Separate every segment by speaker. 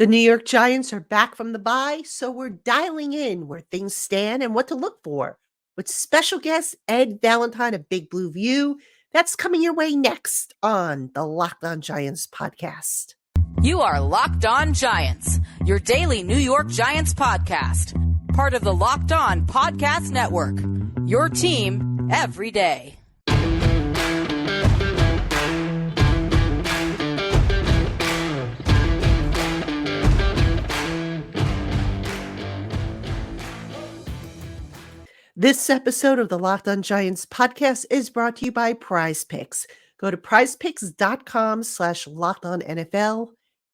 Speaker 1: The New York Giants are back from the bye, so we're dialing in where things stand and what to look for. With special guest Ed Valentine of Big Blue View, that's coming your way next on the Locked On Giants podcast.
Speaker 2: You are Locked On Giants, your daily New York Giants podcast. Part of the Locked On Podcast Network, your team every day.
Speaker 1: This episode of the Locked On Giants podcast is brought to you by Prize Picks. Go to prizepicks.com/LockedOnNFL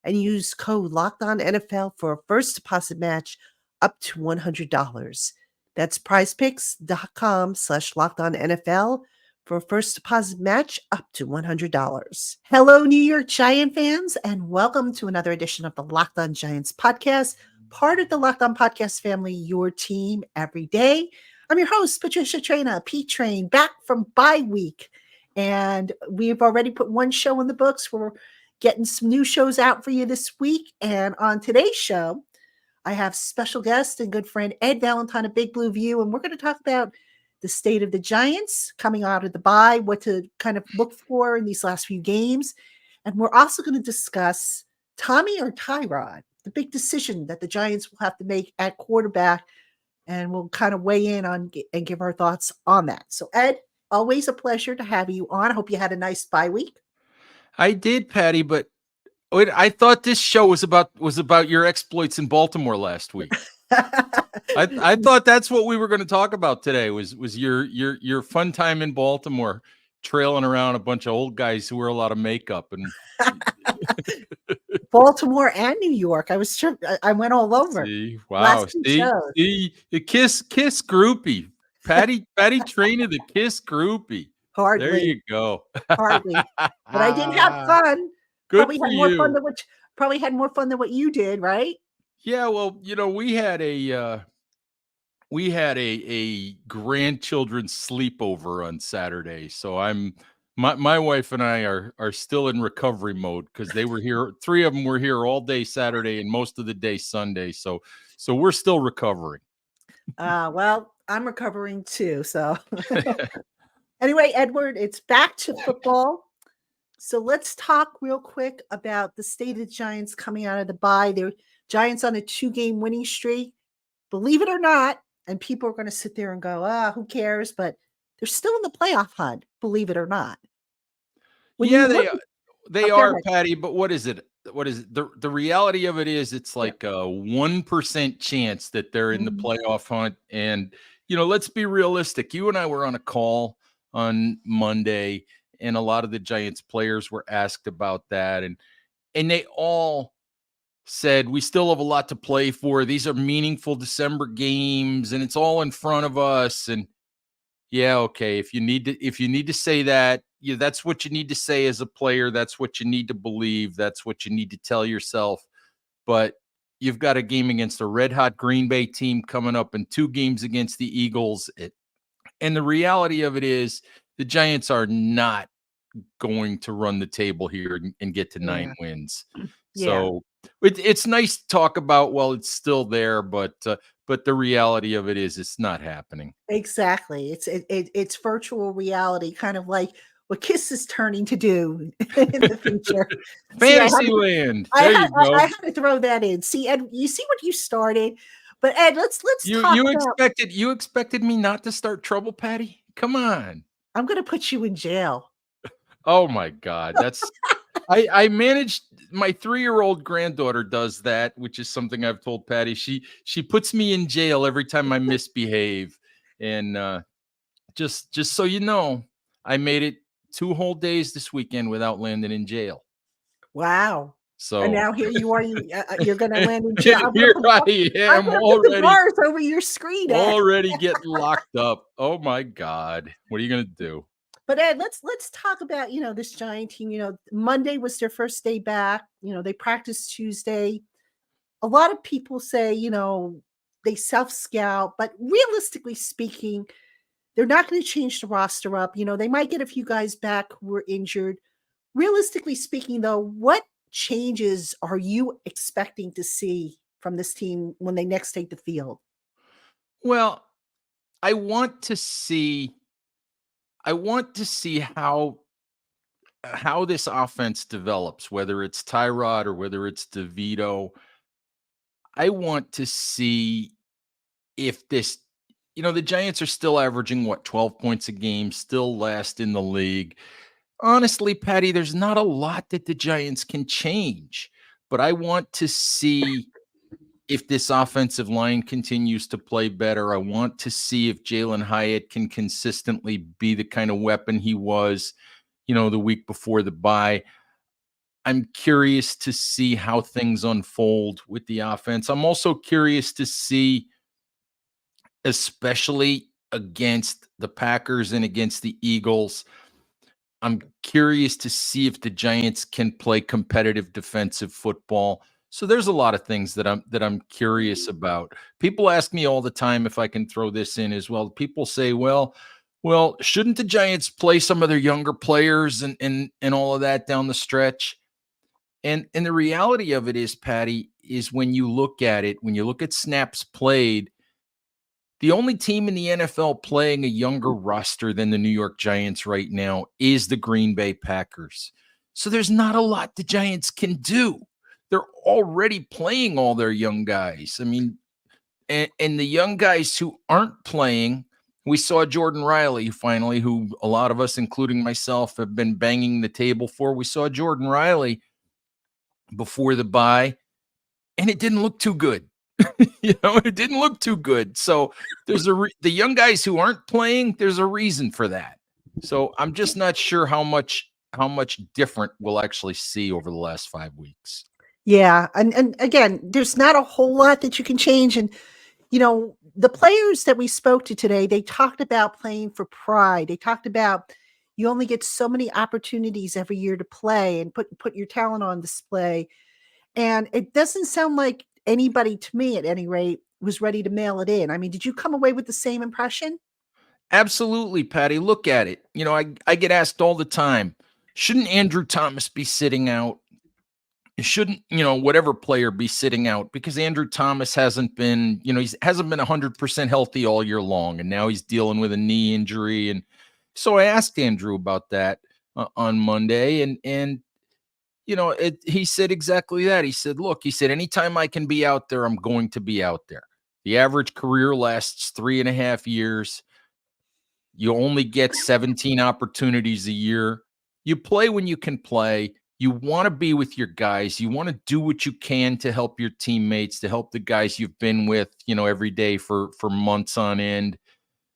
Speaker 1: and use code LockedOnNFL for a first deposit match up to $100. That's prizepicks.com/LockedOnNFL for a first deposit match up to $100. Hello, New York Giant fans, and welcome to another edition of the Locked On Giants podcast, part of the Locked On Podcast family, your team every day. I'm your host, Patricia Traina, P-Train, back from bye week. And we've already put one show in the books. We're getting some new shows out for you this week. And on today's show, I have special guest and good friend Ed Valentine of Big Blue View. And we're going to talk about the state of the Giants coming out of the bye, what to kind of look for in these last few games. And we're also going to discuss Tommy or Tyrod, the big decision that the Giants will have to make at quarterback. And we'll kind of weigh in on and give our thoughts on that. So, Ed, always a pleasure to have you on. I hope you had a nice bye week.
Speaker 3: I did, Patty, but I thought this show was about your exploits in Baltimore last week. I thought that's what we were going to talk about today was your fun time in Baltimore, trailing around a bunch of old guys who wear a lot of makeup and
Speaker 1: Baltimore and New York. I went all over.
Speaker 3: See, wow. See, the kiss groupie. Patty Traina, the kiss groupie.
Speaker 1: Hardly.
Speaker 3: There you go.
Speaker 1: Hardly. But I did have fun.
Speaker 3: Good
Speaker 1: probably
Speaker 3: for
Speaker 1: had more
Speaker 3: you.
Speaker 1: Probably had more fun than what you did, right?
Speaker 3: Yeah, well, we had a grandchildren's sleepover on Saturday. So my wife and I are still in recovery mode because they were here. 3 of them were here all day Saturday and most of the day Sunday. So we're still recovering.
Speaker 1: Well, I'm recovering too. So anyway, Edward, it's back to football. So let's talk real quick about the state of the Giants coming out of the bye. They're Giants on a 2-game winning streak. Believe it or not, and people are going to sit there and go, who cares? But they're still in the playoff hunt, believe it or not.
Speaker 3: They are, Patty, but what is it? The reality of it is it's like a 1% chance that they're in the playoff hunt. And, let's be realistic. You and I were on a call on Monday, and a lot of the Giants players were asked about that. And they all said, we still have a lot to play for. These are meaningful December games, and it's all in front of us. And yeah, okay. If you need to say that, that's what you need to say as a player. That's what you need to believe. That's what you need to tell yourself. But you've got a game against a red hot Green Bay team coming up and 2 games against the Eagles. And the reality of it is the Giants are not going to run the table here and get to 9 wins. So it's nice to talk about, well, it's still there, but the reality of it is it's not happening.
Speaker 1: Exactly. It's virtual reality, kind of like what KISS is turning to do in the future.
Speaker 3: Fantasyland. There you go.
Speaker 1: I had to throw that in. See, Ed, you see what you started. But Ed, let's talk
Speaker 3: you expected me not to start trouble, Patty? Come on.
Speaker 1: I'm going to put you in jail.
Speaker 3: Oh my God. That's I managed. My 3-year-old granddaughter does that, which is something I've told Patty. She puts me in jail every time I misbehave. And just so you know, I made it 2 whole days this weekend without landing in jail.
Speaker 1: Wow.
Speaker 3: So
Speaker 1: and now here you are. You're going to land in jail.
Speaker 3: Here I am already.
Speaker 1: The bars over your screen.
Speaker 3: Already getting locked up. Oh my God. What are you going to do?
Speaker 1: But Ed, let's talk about, this Giant team. Monday was their first day back. They practiced Tuesday. A lot of people say, they self-scout, but realistically speaking, they're not going to change the roster up. They might get a few guys back who were injured. Realistically speaking, though, what changes are you expecting to see from this team when they next take the field?
Speaker 3: Well, I want to see how this offense develops, whether it's Tyrod or whether it's DeVito. I want to see if this, the Giants are still averaging 12 points a game, still last in the league. Honestly, Patty, there's not a lot that the Giants can change, but I want to see if this offensive line continues to play better. I want to see if Jalen Hyatt can consistently be the kind of weapon he was, the week before the bye. I'm curious to see how things unfold with the offense. I'm also curious to see, especially against the Packers and against the Eagles, I'm curious to see if the Giants can play competitive defensive football. So there's a lot of things that I'm curious about. People ask me all the time if I can throw this in as well. People say, well, shouldn't the Giants play some of their younger players and all of that down the stretch? And the reality of it is, Patty, is when you look at snaps played, the only team in the NFL playing a younger roster than the New York Giants right now is the Green Bay Packers. So there's not a lot the Giants can do. They're already playing all their young guys. I mean, and the young guys who aren't playing, we saw Jordan Riley finally, who a lot of us, including myself, have been banging the table for. We saw Jordan Riley before the bye, and it didn't look too good. It didn't look too good. So there's the young guys who aren't playing, there's a reason for that. So I'm just not sure how much different we'll actually see over the last 5 weeks.
Speaker 1: Yeah, and again, there's not a whole lot that you can change. And the players that we spoke to today, they talked about playing for pride. They talked about you only get so many opportunities every year to play and put your talent on display. And it doesn't sound like anybody, to me at any rate, was ready to mail it in. I mean, did you come away with the same impression?
Speaker 3: Absolutely, Patty. Look at it. I get asked all the time, shouldn't Andrew Thomas be sitting out? Shouldn't, whatever player be sitting out? Because Andrew Thomas hasn't been, he hasn't been 100% healthy all year long. And now he's dealing with a knee injury. And so I asked Andrew about that on Monday. And he said exactly that. He said, look, anytime I can be out there, I'm going to be out there. The average career lasts 3.5 years. You only get 17 opportunities a year. You play when you can play. You want to be with your guys. You want to do what you can to help your teammates, to help the guys you've been with, every day for months on end.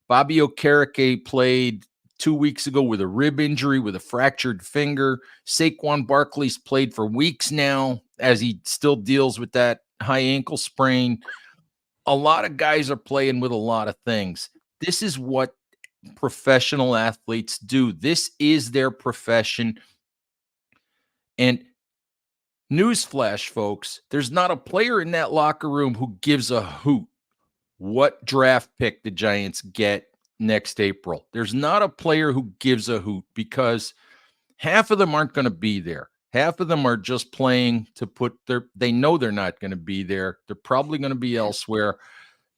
Speaker 3: Bobby Okereke played 2 weeks ago with a rib injury, with a fractured finger. Saquon Barkley's played for weeks now as he still deals with that high ankle sprain. A lot of guys are playing with a lot of things. This is what professional athletes do. This is their profession. And newsflash, folks, there's not a player in that locker room who gives a hoot what draft pick the Giants get next April. There's not a player who gives a hoot because half of them aren't going to be there. Half of them are just playing to they know they're not going to be there. They're probably going to be elsewhere.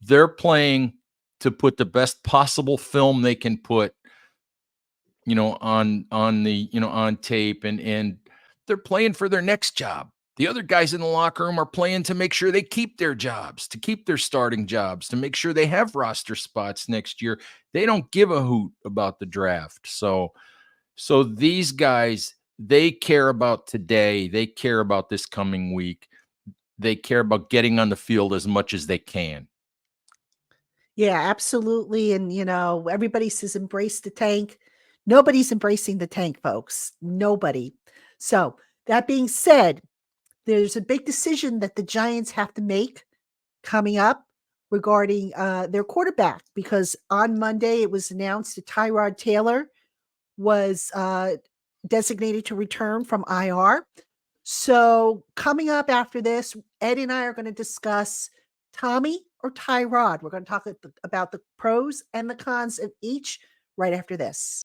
Speaker 3: They're playing to put the best possible film they can put, on tape, and they're playing for their next job. The other guys in the locker room are playing to make sure they keep their jobs, to keep their starting jobs, to make sure they have roster spots next year. They don't give a hoot about the draft. So these guys, they care about today. They care about this coming week. They care about getting on the field as much as they can.
Speaker 1: Yeah, absolutely. And, everybody says embrace the tank. Nobody's embracing the tank, folks. Nobody. So, that being said, there's a big decision that the Giants have to make coming up regarding their quarterback, because on Monday it was announced that Tyrod Taylor was designated to return from IR. So coming up after this, Ed and I are going to discuss Tommy or Tyrod. We're going to talk about the pros and the cons of each right after this.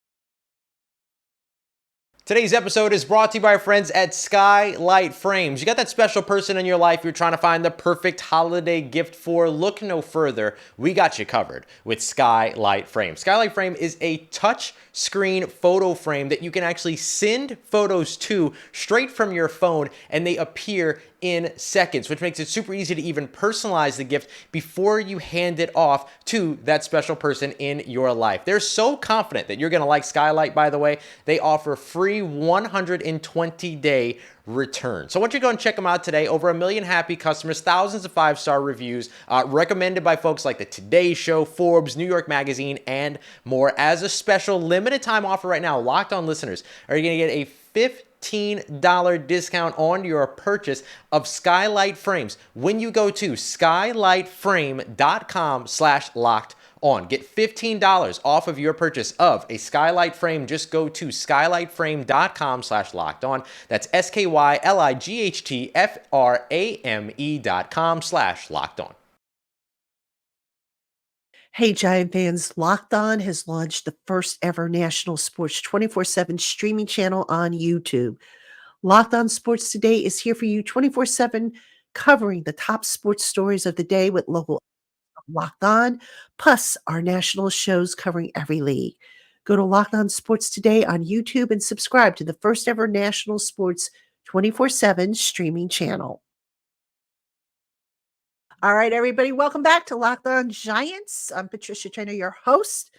Speaker 4: Today's episode is brought to you by our friends at Skylight Frames. You got that special person in your life you're trying to find the perfect holiday gift for? Look no further. We got you covered with Skylight Frame. Skylight Frame is a touch screen photo frame that you can actually send photos to straight from your phone, and they appear in seconds, which makes it super easy to even personalize the gift before you hand it off to that special person in your life. They're so confident that you're going to like Skylight, by the way. They offer free 120-day return. So why don't you go and check them out today? Over 1 million happy customers, thousands of 5-star reviews, recommended by folks like the Today Show, Forbes, New York Magazine, and more. As a special limited time offer right now, Locked On listeners are going to get a $15 discount on your purchase of Skylight Frames when you go to skylightframe.com/locked on. Get $15 off of your purchase of a Skylight Frame. Just go to skylightframe.com/locked on. That's skylightframe.com/locked on.
Speaker 1: Hey, Giant fans, Locked On has launched the first ever national sports 24/7 streaming channel on YouTube. Locked On Sports Today is here for you 24/7, covering the top sports stories of the day with local Locked On, plus our national shows covering every league. Go to Locked On Sports Today on YouTube and subscribe to the first ever national sports 24/7 streaming channel. All right, everybody, welcome back to Locked On Giants. I'm Patricia Traynor, your host,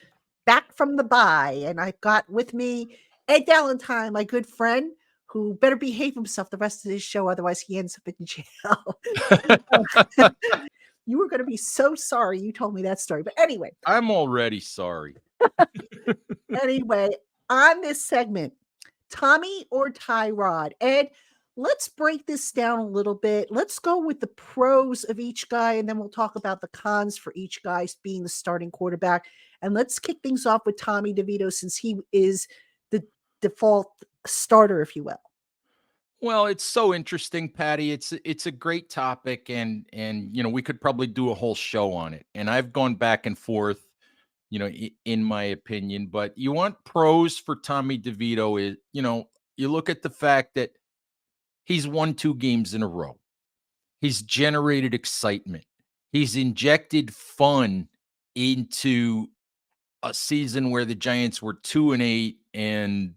Speaker 1: back from the bye. And I've got with me Ed Valentine, my good friend, who better behave himself the rest of this show, otherwise he ends up in jail. You were going to be so sorry you told me that story. But anyway.
Speaker 3: I'm already sorry.
Speaker 1: Anyway, on this segment, Tommy or Tyrod? Ed, let's break this down a little bit. Let's go with the pros of each guy, and then we'll talk about the cons for each guy being the starting quarterback. And let's kick things off with Tommy DeVito, since he is the default starter, if you will.
Speaker 3: Well, it's so interesting, Patty. It's a great topic, and we could probably do a whole show on it. And I've gone back and forth, in my opinion. But you want pros for Tommy DeVito is, you look at the fact that he's won 2 games in a row. He's generated excitement. He's injected fun into a season where the Giants were 2-8 and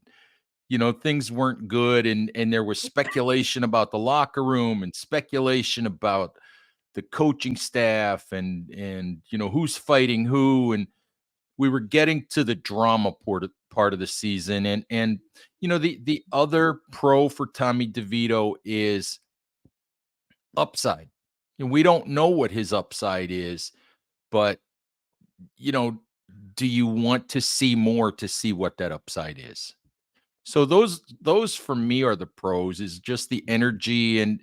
Speaker 3: things weren't good, and there was speculation about the locker room and speculation about the coaching staff and who's fighting who, and we were getting to the drama part of the season. And the other pro for Tommy DeVito is upside. And we don't know what his upside is, but do you want to see more to see what that upside is? So those for me are the pros, is just the energy and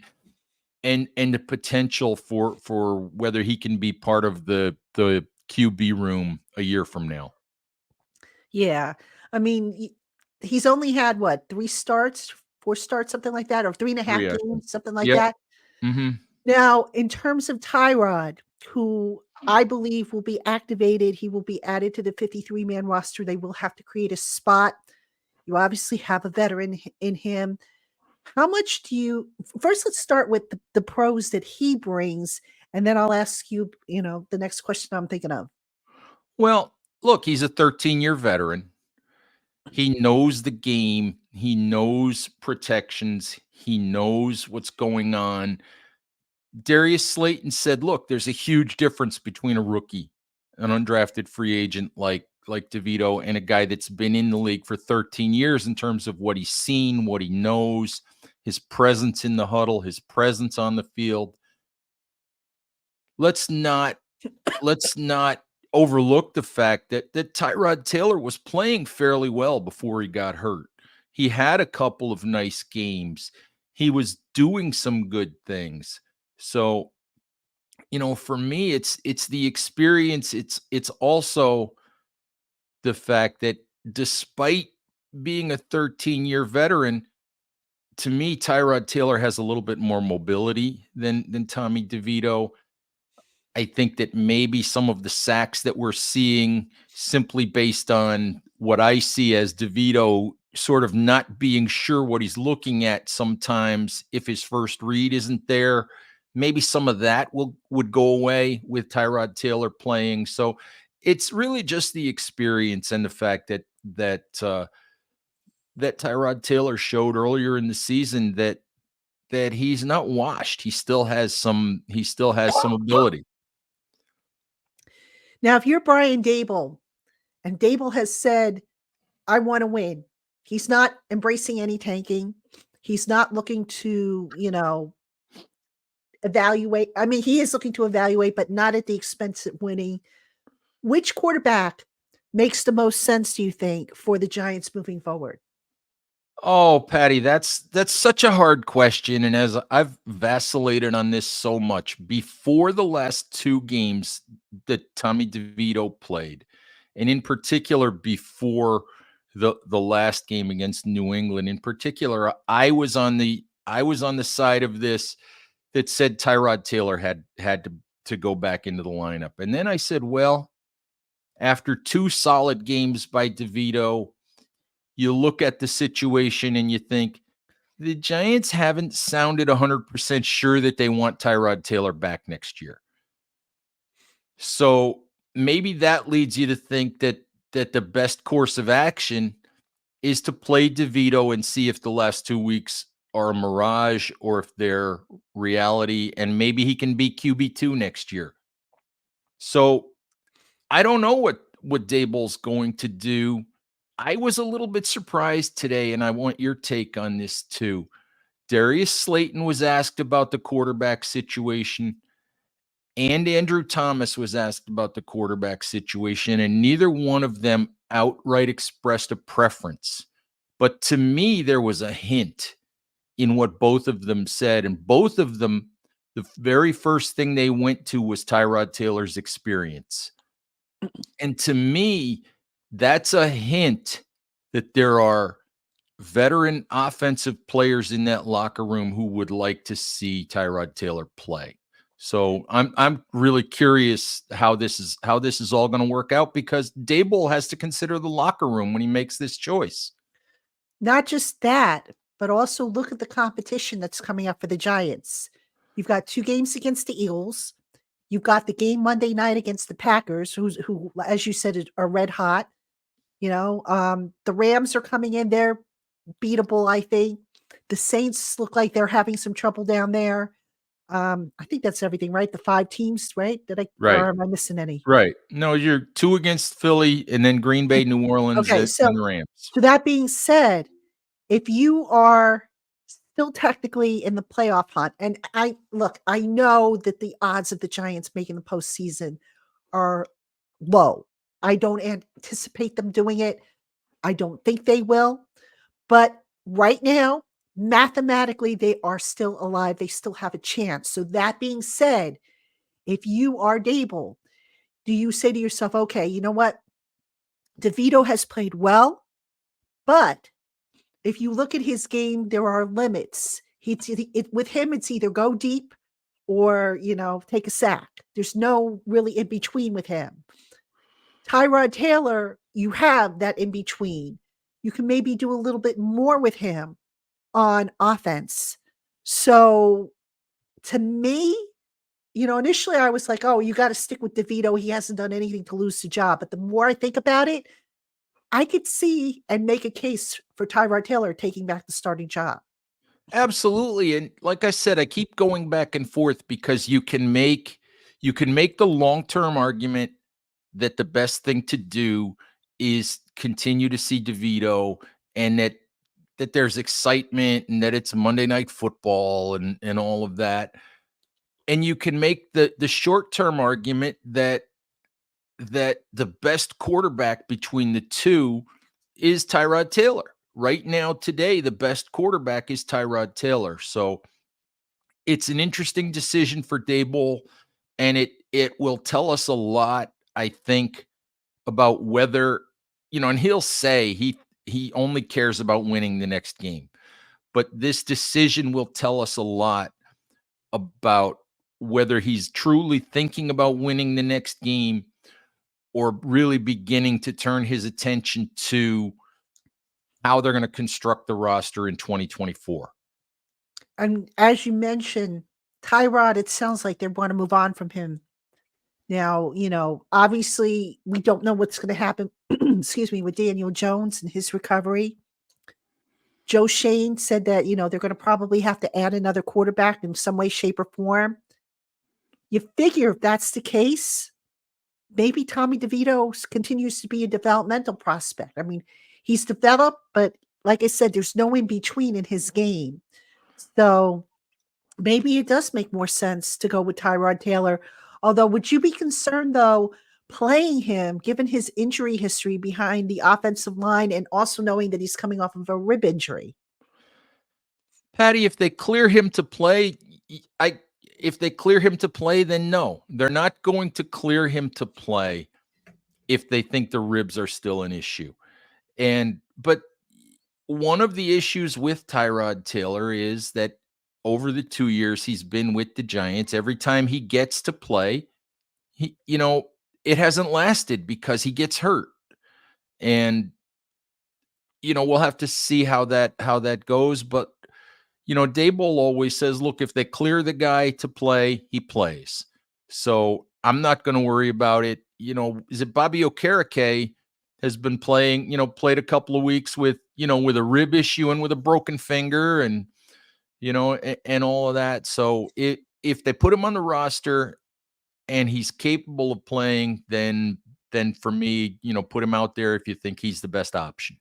Speaker 3: the potential for whether he can be part of the QB room a year from now.
Speaker 1: Yeah. I mean, he's only had 3 starts, 4 starts, something like that, or 3.5 games, something like that.
Speaker 3: Mm-hmm.
Speaker 1: Now, in terms of Tyrod, who I believe will be activated, he will be added to the 53-man roster. They will have to create a spot. You obviously have a veteran in him. How much do you – first, let's start with the pros that he brings, and then I'll ask you, the next question I'm thinking of.
Speaker 3: Well, look, he's a 13-year veteran. He knows the game. He knows protections. He knows what's going on. Darius Slayton said, look, there's a huge difference between a rookie, an undrafted free agent like DeVito, and a guy that's been in the league for 13 years in terms of what he's seen, what he knows, his presence in the huddle, his presence on the field. Let's not overlook the fact that Tyrod Taylor was playing fairly well before he got hurt. He had a couple of nice games. He was doing some good things. So, for me, it's the experience. It's also the fact that despite being a 13-year veteran, to me, Tyrod Taylor has a little bit more mobility than Tommy DeVito. I think that maybe some of the sacks that we're seeing, simply based on what I see as DeVito sort of not being sure what he's looking at sometimes if his first read isn't there. Maybe some of that would go away with Tyrod Taylor playing. So it's really just the experience and the fact that Tyrod Taylor showed earlier in the season that he's not washed. He still has some ability.
Speaker 1: Now, if you're Brian Daboll, and Daboll has said, I want to win. He's not embracing any tanking. He's not looking to, evaluate. I mean, he is looking to evaluate, but not at the expense of winning. Which quarterback makes the most sense, do you think, for the Giants moving forward?
Speaker 3: Oh, Patty, that's such a hard question. And as I've vacillated on this so much before the last two games that Tommy DeVito played, and in particular before the last game against New England, in particular, I was on the side of this that said Tyrod Taylor had to go back into the lineup. And then I said, well, after two solid games by DeVito, you look at the situation and you think the Giants haven't sounded 100% sure that they want Tyrod Taylor back next year. So maybe that leads you to think that the best course of action is to play DeVito and see if the last 2 weeks are a mirage or if they're reality, and maybe he can be QB2 next year. So I don't know what Daboll's going to do. I was a little bit surprised today, and I want your take on this too. Darius Slayton was asked about the quarterback situation, and Andrew Thomas was asked about the quarterback situation, and neither one of them outright expressed a preference. But to me, there was a hint in what both of them said, and both of them, the very first thing they went to was Tyrod Taylor's experience. And to me, that's a hint that there are veteran offensive players in that locker room who would like to see Tyrod Taylor play. So I'm really curious how this is all going to work out, because Daboll has to consider the locker room when he makes this choice.
Speaker 1: Not just that, but also look at the competition that's coming up for the Giants. You've got 2 games against the Eagles. You've got the game Monday night against the Packers, who, as you said, are red hot. The Rams are coming in. They're beatable, I think. The Saints look like they're having some trouble down there. I think that's everything, right? The 5 teams, right?
Speaker 3: Right.
Speaker 1: Or am I missing any?
Speaker 3: Right. No, you're 2 against Philly, and then Green Bay, New Orleans,
Speaker 1: Okay,
Speaker 3: and the Rams.
Speaker 1: So that being said, if you are still technically in the playoff hunt, and I know that the odds of the Giants making the postseason are low. I don't anticipate them doing it. I don't think they will. But right now, mathematically, they are still alive. They still have a chance. So that being said, if you are Daboll, do you say to yourself, okay, you know what? DeVito has played well, but if you look at his game, there are limits. With him, it's either go deep or, take a sack. There's no really in between with him. Tyrod Taylor, you have that in between. You can maybe do a little bit more with him on offense. So to me, initially I was like, oh, you got to stick with DeVito. He hasn't done anything to lose the job. But the more I think about it, I could see and make a case for Tyrod Taylor taking back the starting job.
Speaker 3: Absolutely. And like I said, I keep going back and forth because you can make the long-term argument that the best thing to do is continue to see DeVito, and that there's excitement and that it's Monday Night Football and all of that. And you can make the short-term argument that the best quarterback between the two is Tyrod Taylor. Right now, today, the best quarterback is Tyrod Taylor. So it's an interesting decision for Daboll, and it will tell us a lot, I think, about whether, and he'll say he only cares about winning the next game. But this decision will tell us a lot about whether he's truly thinking about winning the next game or really beginning to turn his attention to how they're going to construct the roster in 2024.
Speaker 1: And as you mentioned, Tyrod, it sounds like they want to move on from him. Now, obviously we don't know what's going to happen, excuse me, with Daniel Jones and his recovery. Joe Shane said that, they're going to probably have to add another quarterback in some way, shape, or form. You figure if that's the case, maybe Tommy DeVito continues to be a developmental prospect. I mean, he's developed, but like I said, there's no in between in his game. So maybe it does make more sense to go with Tyrod Taylor. Although, would you be concerned, though, playing him, given his injury history behind the offensive line and also knowing that he's coming off of a rib injury?
Speaker 3: Patty, if they clear him to play, then no. They're not going to clear him to play if they think the ribs are still an issue. But one of the issues with Tyrod Taylor is that over the 2 years he's been with the Giants, every time he gets to play, it hasn't lasted because he gets hurt. And, we'll have to see how that goes. But, Daboll always says, look, if they clear the guy to play, he plays. So I'm not going to worry about it. Is it Bobby Okereke has been playing, played a couple of weeks with a rib issue and with a broken finger and, and all of that. So if they put him on the roster and he's capable of playing, then for me, put him out there if you think he's the best option.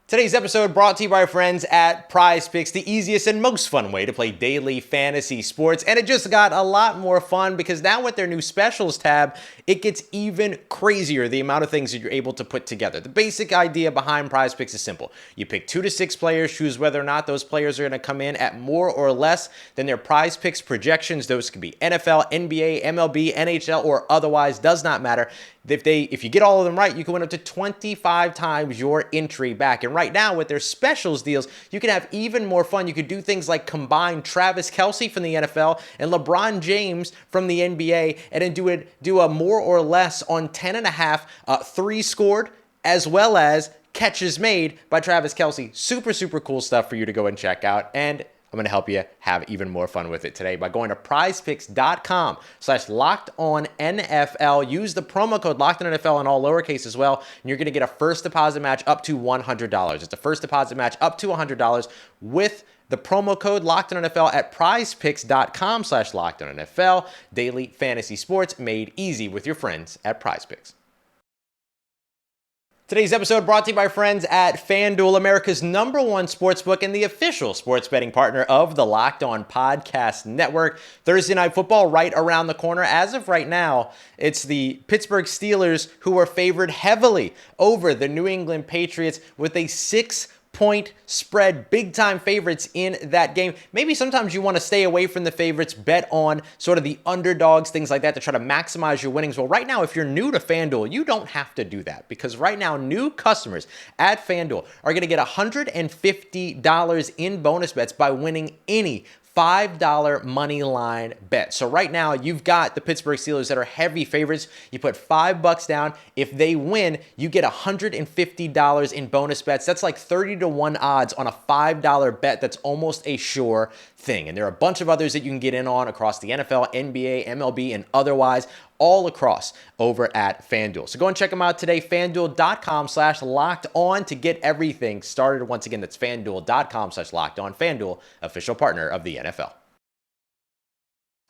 Speaker 4: Today's episode brought to you by our friends at Prize Picks, the easiest and most fun way to play daily fantasy sports. And it just got a lot more fun because now with their new specials tab, it gets even crazier, the amount of things that you're able to put together. The basic idea behind Prize Picks is simple. You pick 2 to 6 players, choose whether or not those players are going to come in at more or less than their Prize Picks projections. Those could be NFL, NBA, MLB, NHL, or otherwise, does not matter. If you get all of them right, you can win up to 25 times your entry back. And right now, with their specials deals, you can have even more fun. You could do things like combine Travis Kelce from the NFL and LeBron James from the NBA, and then do a more or less on 10.5 3 scored, as well as catches made by Travis Kelce. Super, super cool stuff for you to go and check out. And I'm going to help you have even more fun with it today by going to prizepicks.com/lockedonnfl. Use the promo code LOCKEDONNFL in all lowercase as well, and you're going to get a first deposit match up to $100. It's a first deposit match up to $100 with the promo code LOCKEDONNFL at prizepicks.com/lockedonnfl. Daily fantasy sports made easy with your friends at Prize Picks. Today's episode brought to you by friends at FanDuel, America's #1 sportsbook and the official sports betting partner of the Locked On Podcast Network. Thursday Night Football right around the corner. As of right now, it's the Pittsburgh Steelers who are favored heavily over the New England Patriots with a 6-point spread, big time favorites in that game. Maybe sometimes you want to stay away from the favorites, bet on sort of the underdogs, things like that to try to maximize your winnings. Well, right now, if you're new to FanDuel, you don't have to do that because right now, new customers at FanDuel are going to get $150 in bonus bets by winning any $5 money line bet. So right now you've got the Pittsburgh Steelers that are heavy favorites. You put $5 down. If they win, you get $150 in bonus bets. That's like 30-1 odds on a $5 bet. That's almost a sure thing. And there are a bunch of others that you can get in on across the NFL, NBA, MLB, and otherwise, all across over at FanDuel. So go and check them out today, FanDuel.com/lockedon to get everything started. Once again, that's FanDuel.com/lockedon. FanDuel, official partner of the NFL.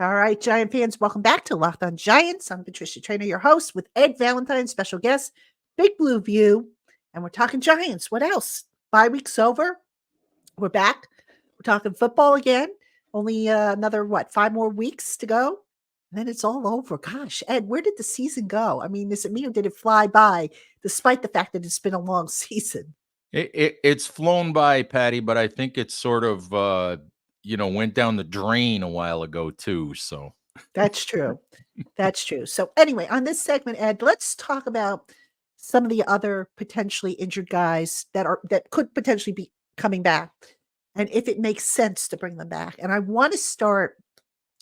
Speaker 1: All right, Giant fans, welcome back to Locked On Giants. I'm Patricia Traynor, your host, with Ed Valentine, special guest, Big Blue View, and we're talking Giants. What else? Bye week's over. We're back. We're talking football again. Only another, 5 more weeks to go? And then it's all over. Gosh, Ed, where did the season go? I mean, is it me or did it fly by, despite the fact that it's been a long season?
Speaker 3: It's flown by, Patty, but I think it's sort of, went down the drain a while ago, too. So
Speaker 1: that's true. That's true. So anyway, on this segment, Ed, let's talk about some of the other potentially injured guys that could potentially be coming back and if it makes sense to bring them back. And I want to start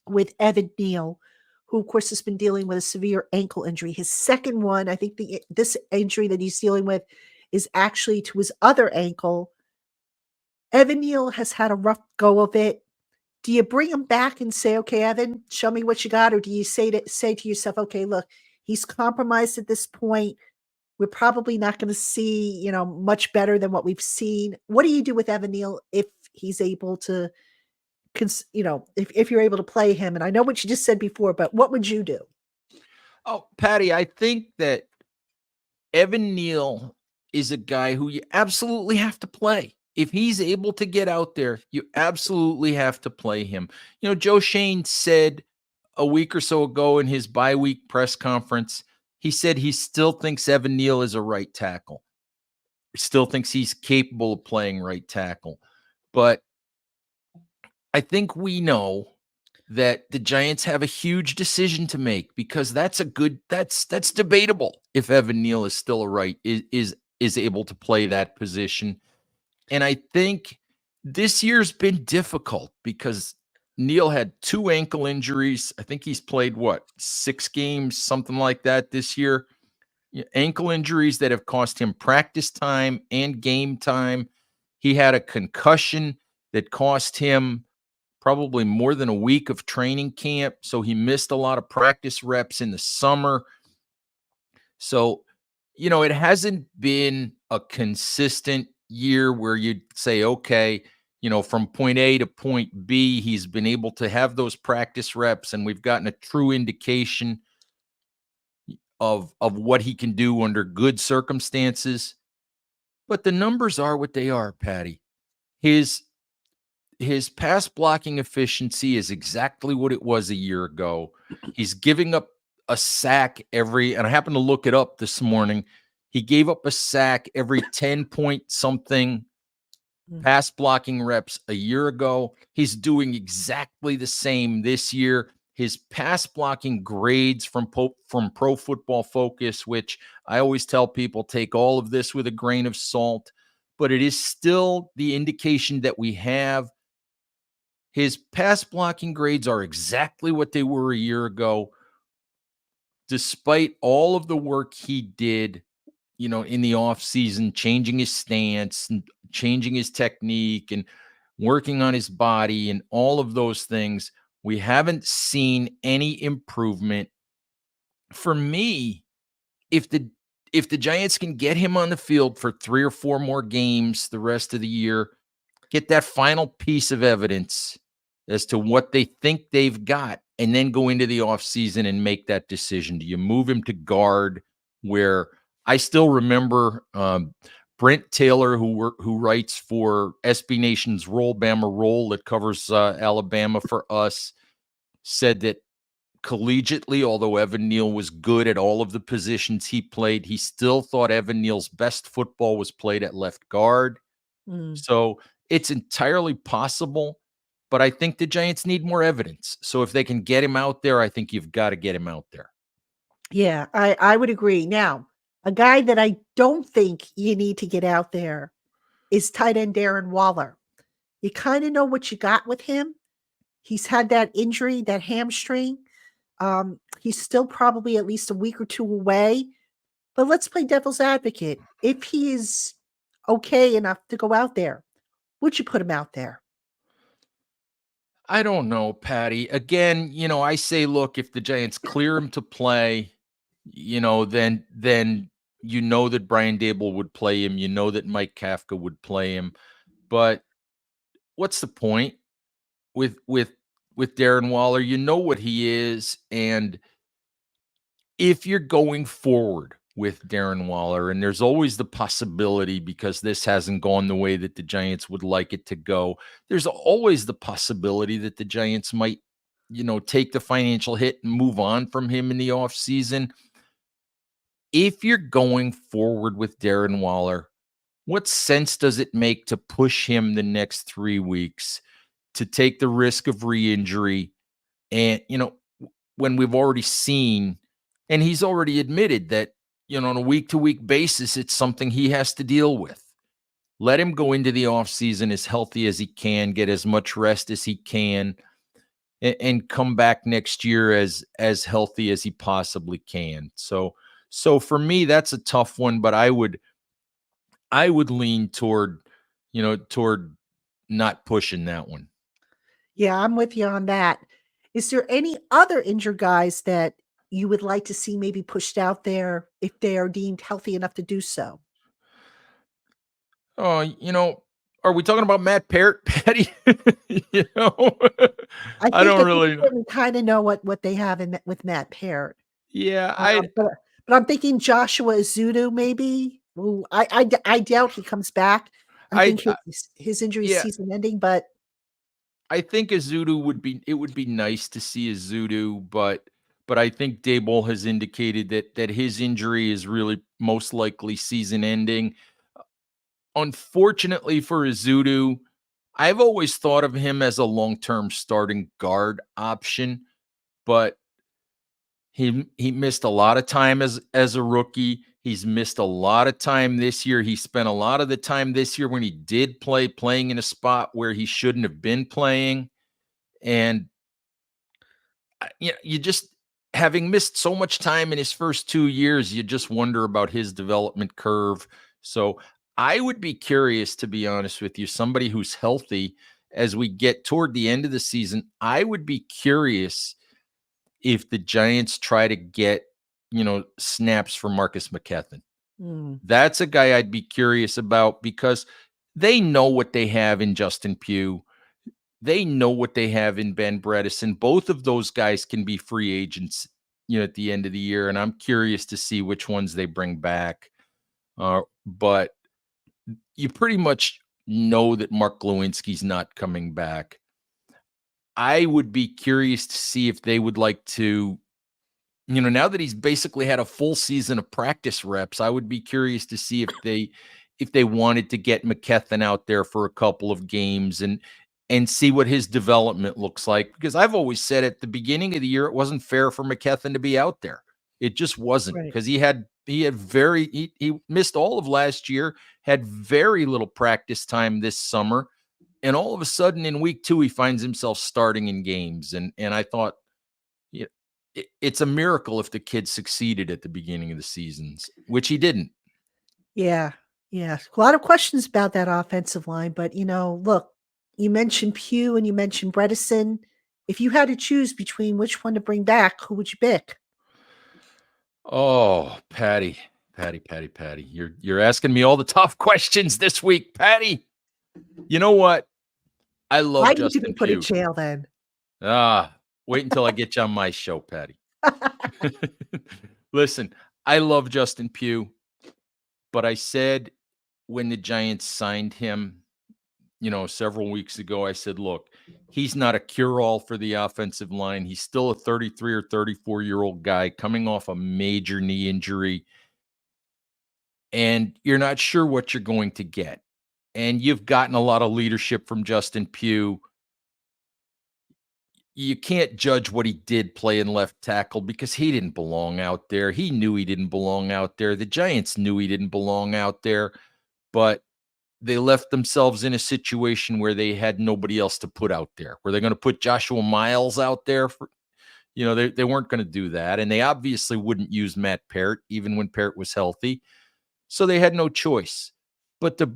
Speaker 1: with Evan Neal, who, of course, has been dealing with a severe ankle injury. His second one, I think this injury that he's dealing with is actually to his other ankle. Evan Neal has had a rough go of it. Do you bring him back and say, okay, Evan, show me what you got? Or do you say to yourself, okay, look, he's compromised at this point. We're probably not going to see, much better than what we've seen. What do you do with Evan Neal if he's able to, if you're able to play him? And I know what you just said before, but what would you do?
Speaker 3: Oh, Patty, I think that Evan Neal is a guy who you absolutely have to play. If he's able to get out there, you absolutely have to play him. Joe Shane said a week or so ago in his bye-week press conference, he said he still thinks Evan Neal is a right tackle. He still thinks he's capable of playing right tackle. But I think we know that the Giants have a huge decision to make, because that's debatable if Evan Neal is still a right, is able to play that position. And I think this year's been difficult because Neal had 2 ankle injuries. I think he's played 6 games, something like that this year. Ankle injuries that have cost him practice time and game time. He had a concussion that cost him probably more than a week of training camp. So he missed a lot of practice reps in the summer. So, it hasn't been a consistent year where you'd say, okay, from point A to point B, he's been able to have those practice reps and we've gotten a true indication of what he can do under good circumstances. But the numbers are what they are, Patty. His pass blocking efficiency is exactly what it was a year ago. He's giving up a sack and I happened to look it up this morning. He gave up a sack every 10 point something pass blocking reps a year ago. He's doing exactly the same this year. His pass blocking grades from Pro Football Focus, which I always tell people, take all of this with a grain of salt, but it is still the indication that we have. His pass blocking grades are exactly what they were a year ago, despite all of the work he did, in the offseason, changing his stance and changing his technique and working on his body and all of those things. We haven't seen any improvement. For me, if the Giants can get him on the field for 3 or 4 more games the rest of the year, get that final piece of evidence as to what they think they've got, and then go into the offseason and make that decision. Do you move him to guard, where I still remember Brent Taylor, who writes for SB Nation's Bama Roll that covers Alabama for us, said that collegiately, although Evan Neal was good at all of the positions he played, he still thought Evan Neal's best football was played at left guard. So it's entirely possible, but I think the Giants need more evidence. So if they can get him out there, I think you've got to get him out there.
Speaker 1: Yeah, I would agree. Now, a guy that I don't think you need to get out there is tight end Darren Waller. You kind of know what you got with him. He's had that injury, that hamstring. He's still probably at least a week or 2 away. But let's play devil's advocate. If he is okay enough to go out there, would you put him out there?
Speaker 3: I don't know, Patty. Again, I say, look, if the Giants clear him to play, then that Brian Daboll would play him. That Mike Kafka would play him. But what's the point with Darren Waller? You know what he is, and if you're going forward with Darren Waller, and there's always the possibility, because this hasn't gone the way that the Giants would like it to go, there's always the possibility that the Giants might, take the financial hit and move on from him in the offseason. If you're going forward with Darren Waller, what sense does it make to push him the next 3 weeks, to take the risk of re-injury? And, when we've already seen, and he's already admitted that, on a week-to-week basis, it's something he has to deal with. Let him go into the offseason as healthy as he can, get as much rest as he can, and come back next year as healthy as he possibly can. So for me, that's a tough one, but I would I would lean toward not pushing that one.
Speaker 1: Yeah, I'm with you on that. Is there any other injured guys that you would like to see maybe pushed out there if they are deemed healthy enough to do so?
Speaker 3: Oh, are we talking about Matt Parrott, Patty? you know,
Speaker 1: I
Speaker 3: I
Speaker 1: think
Speaker 3: don't
Speaker 1: at this
Speaker 3: really know.
Speaker 1: point we kind of know what they have with Matt Parrott.
Speaker 3: Yeah,
Speaker 1: But I'm thinking Joshua Azudu maybe. Ooh, I doubt he comes back. I
Speaker 3: I,
Speaker 1: think
Speaker 3: I
Speaker 1: his injury is
Speaker 3: yeah,
Speaker 1: season ending, but
Speaker 3: I think it would be nice to see Azudu, but I think Daboll has indicated that his injury is really most likely season ending. Unfortunately for Azudu, I've always thought of him as a long-term starting guard option, but he missed a lot of time as a rookie. He's missed a lot of time this year. He spent a lot of the time this year when he did playing in a spot where he shouldn't have been playing. And you just having missed so much time in his first 2 years, you just wonder about his development curve. So I would be curious, to be honest with you, somebody who's healthy as we get toward the end of the season. I would be curious if the Giants try to get, snaps for Marcus McKethan.
Speaker 1: mm,
Speaker 3: That's a guy I'd be curious about because they know what they have in Justin Pugh. They know what they have in Ben Bredesen. Both of those guys can be free agents, at the end of the year, and I'm curious to see which ones they bring back. But you pretty much know that Mark Lewinsky's not coming back. I would be curious to see if they would like to, now that he's basically had a full season of practice reps, I would be curious to see if they wanted to get McKethan out there for a couple of games and see what his development looks like. Because I've always said at the beginning of the year, it wasn't fair for McKethan to be out there. It just wasn't
Speaker 1: right.
Speaker 3: because he missed all of last year, had very little practice time this summer. And all of a sudden in week 2, he finds himself starting in games. And I thought, yeah, it's a miracle if the kid succeeded at the beginning of the seasons, which he didn't.
Speaker 1: Yeah. Yeah. A lot of questions about that offensive line, but look, you mentioned Pugh and you mentioned Bredesen. If you had to choose between which one to bring back, who would you pick?
Speaker 3: Oh, Patty. You're asking me all the tough questions this week, Patty. You know what? I
Speaker 1: Why
Speaker 3: love
Speaker 1: need to be
Speaker 3: Justin
Speaker 1: put in
Speaker 3: Pugh.
Speaker 1: jail then?
Speaker 3: Wait until I get you on my show, Patty. Listen, I love Justin Pugh, but I said when the Giants signed him, several weeks ago, I said, look, he's not a cure-all for the offensive line. He's still a 33 or 34-year-old guy coming off a major knee injury, and you're not sure what you're going to get. And you've gotten a lot of leadership from Justin Pugh. You can't judge what he did playing left tackle because he didn't belong out there. He knew he didn't belong out there. The Giants knew he didn't belong out there, but they left themselves in a situation where they had nobody else to put out there. Were they going to put Joshua Miles out there for, they weren't going to do that. And they obviously wouldn't use Matt Parrott, even when Parrott was healthy. So they had no choice. But the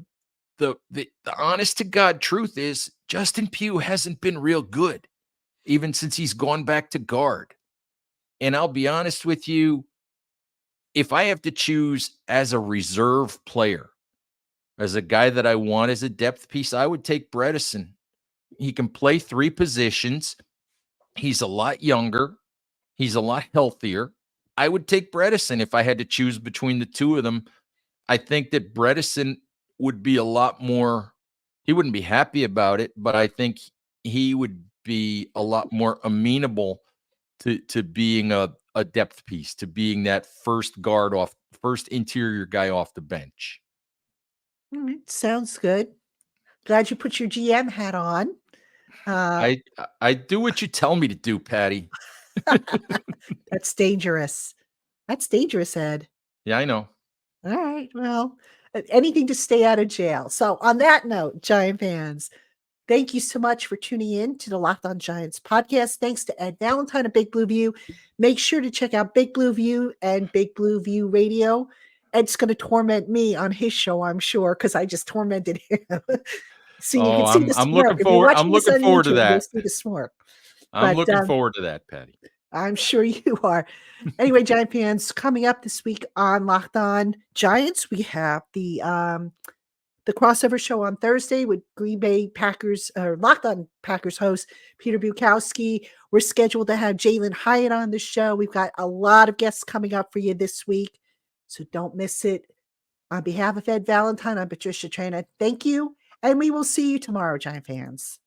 Speaker 3: honest to God truth is Justin Pugh hasn't been real good, even since he's gone back to guard. And I'll be honest with you, if I have to choose as a reserve player, as a guy that I want as a depth piece, I would take Bredesen. He can play 3 positions. He's a lot younger. He's a lot healthier. I would take Bredesen if I had to choose between the two of them. I think that Bredesen would be a lot more, he wouldn't be happy about it, but I think he would be a lot more amenable to being a depth piece, to being that first interior guy off the bench.
Speaker 1: All right, sounds good. Glad you put your GM hat on.
Speaker 3: I do what you tell me to do, Patty.
Speaker 1: That's dangerous. That's dangerous, Ed.
Speaker 3: Yeah, I know.
Speaker 1: All right. Well, anything to stay out of jail. So, on that note, Giant fans, thank you so much for tuning in to the Locked On Giants podcast. Thanks to Ed Valentine of Big Blue View. Make sure to check out Big Blue View and Big Blue View Radio Ed's going to torment me on his show, I'm sure, because I just tormented him. So you can see the
Speaker 3: I'm
Speaker 1: smirk.
Speaker 3: looking
Speaker 1: If you're
Speaker 3: forward.
Speaker 1: watching
Speaker 3: I'm
Speaker 1: this
Speaker 3: looking
Speaker 1: on
Speaker 3: forward to
Speaker 1: YouTube, you'll
Speaker 3: that.
Speaker 1: see the smirk.
Speaker 3: I'm
Speaker 1: But,
Speaker 3: looking forward to that, Patty.
Speaker 1: I'm sure you are. Anyway, Giant fans, coming up this week on Locked On Giants, we have the crossover show on Thursday with Green Bay Packers, or Locked On Packers host Peter Bukowski. We're scheduled to have Jalen Hyatt on the show. We've got a lot of guests coming up for you this week, so don't miss it. On behalf of Ed Valentine, I'm Patricia Traina. Thank you, and we will see you tomorrow, Giant fans.